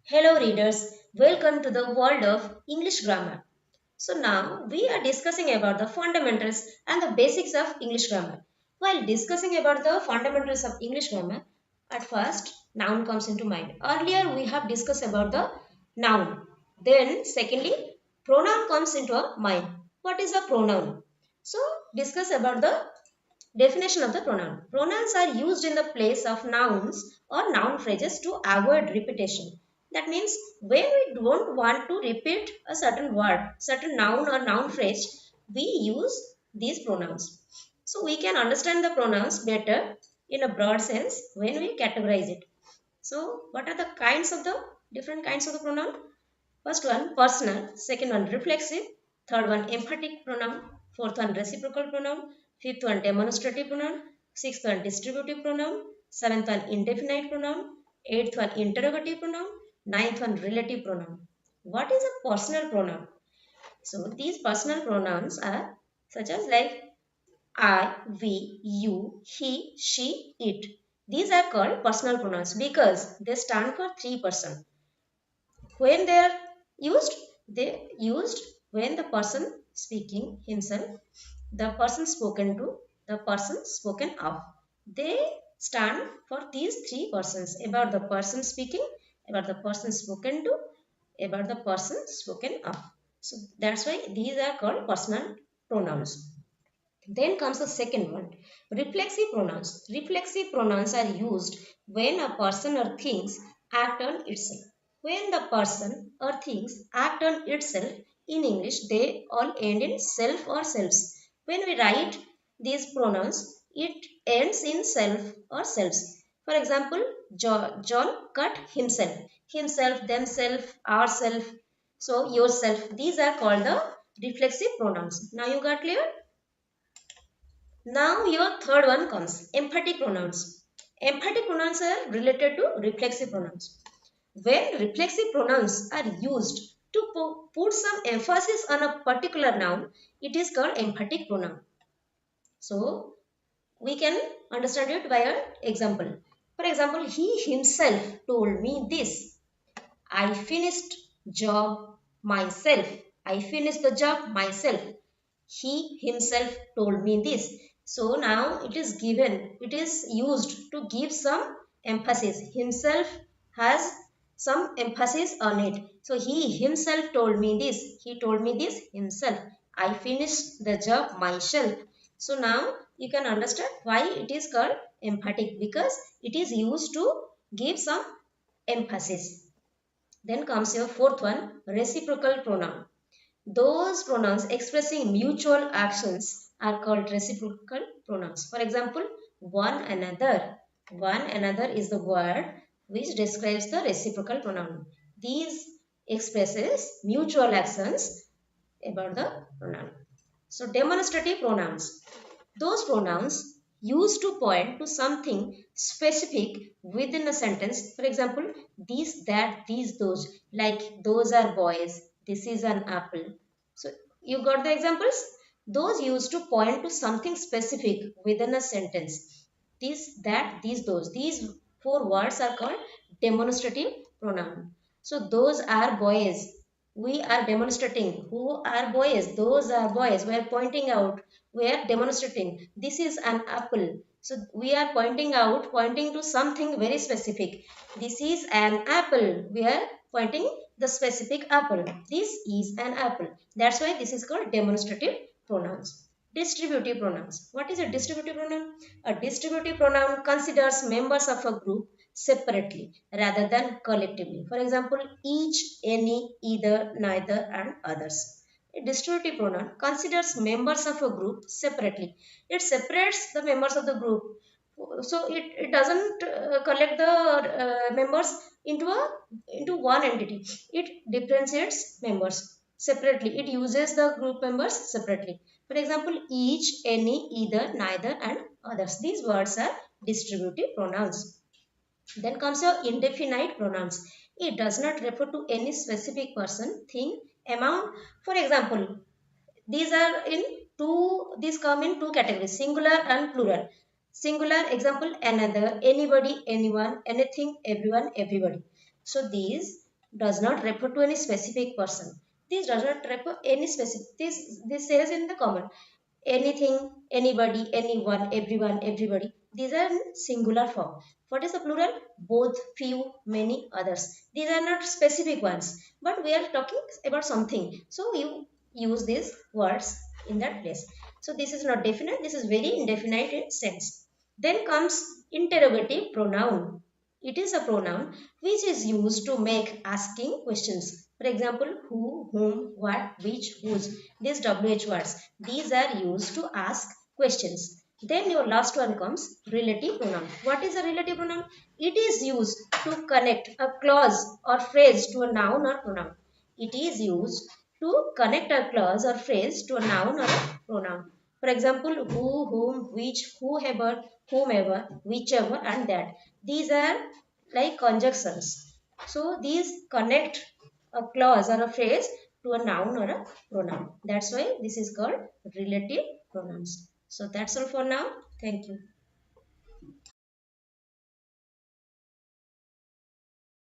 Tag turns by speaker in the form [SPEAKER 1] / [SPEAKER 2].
[SPEAKER 1] Hello readers, welcome to the world of English grammar. So now we are discussing about the fundamentals and the basics of English grammar. While discussing about the fundamentals of English grammar, at first noun comes into mind. Earlier we have discussed about the noun. Then secondly pronoun comes into our mind. What is a pronoun? So discuss about the definition of the pronoun. Pronouns are used in the place of nouns or noun phrases to avoid repetition. That means when we don't want to repeat a certain word, certain noun or noun phrase, we use these pronouns. So we can understand the pronouns better in a broad sense when we categorize it. So what are the kinds of the different kinds of the pronoun? First one personal, second one reflexive, third one emphatic pronoun, fourth one reciprocal pronoun, fifth one demonstrative pronoun, sixth one distributive pronoun, seventh one indefinite pronoun, eighth one interrogative pronoun, ninth one relative pronoun. What is a personal pronoun? So these personal pronouns are such as like I, we, you, he, she, it. These are called personal pronouns because they stand for three persons. When they are used, they used when the person speaking himself, the person spoken to, the person spoken of. They stand for these three persons: about the person speaking, about the person spoken to, about the person spoken of. So that's why these are called personal pronouns. Then comes the second one, reflexive pronouns. Reflexive pronouns are used when a person or things act on itself. When the person or things act on itself, in English, they all end in self or selves. When we write these pronouns, it ends in self or selves. For example, John cut himself. Himself, themself, ourself, so yourself. These are called the reflexive pronouns. Now you got clear? Now your third one comes emphatic pronouns. Emphatic pronouns are related to reflexive pronouns. When reflexive pronouns are used to put some emphasis on a particular noun, it is called emphatic pronoun. So we can understand it by an example. For example, he himself told me this. I finished job myself. I finished the job myself. He himself told me this. So now it is given, it is used to give some emphasis. Himself has some emphasis on it. So he himself told me this. He told me this himself. I finished the job myself. So now you can understand why it is called emphatic, because it is used to give some emphasis. Then comes your fourth one, reciprocal pronoun. Those pronouns expressing mutual actions are called reciprocal pronouns. For example, one another. One another is the word which describes the reciprocal pronoun. These expresses mutual actions about the pronoun. So demonstrative pronouns. Those pronouns used to point to something specific within a sentence. For example, these, that, these, those. Like those are boys. This is an apple. So you got the examples? Those used to point to something specific within a sentence. This, that, these, those. These four words are called demonstrative pronoun. So those are boys. We are demonstrating. Who are boys? Those are boys. We are pointing out. We are demonstrating. This is an apple. So we are pointing out, pointing to something very specific. This is an apple. We are pointing the specific apple. This is an apple. That's why this is called demonstrative pronouns. Distributive pronouns. What is a distributive pronoun? A distributive pronoun considers members of a group separately rather than collectively. For example, each, any, either, neither, and others. A distributive pronoun considers members of a group separately. It separates the members of the group. So it doesn't collect the members into one entity. It differentiates members separately. It uses the group members separately. For example, each, any, either, neither, and others. These words are distributive pronouns. Then comes your indefinite pronouns. It does not refer to any specific person, thing, amount. For example, these come in two categories, singular and plural. Singular example, another, anybody, anyone, anything, everyone, everybody. So these does not refer to any specific person. This does not refer any specific. This says in the common. Anything, anybody, anyone, everyone, everybody. These are in singular form. What is the plural? Both, few, many, others. These are not specific ones, but we are talking about something. So you use these words in that place. So this is not definite. This is very indefinite in sense. Then comes interrogative pronoun. It is a pronoun which is used to make asking questions. For example, who, whom, what, which, whose. These WH words. These are used to ask questions. Then your last one comes relative pronoun. What is a relative pronoun? It is used to connect a clause or phrase to a noun or pronoun. It is used to connect a clause or phrase to a noun or a pronoun. For example, who, whom, which, whoever, whomever, whichever, and that. These are like conjunctions. So these connect a clause or a phrase to a noun or a pronoun. That's why this is called relative pronouns. So that's all for now. Thank you.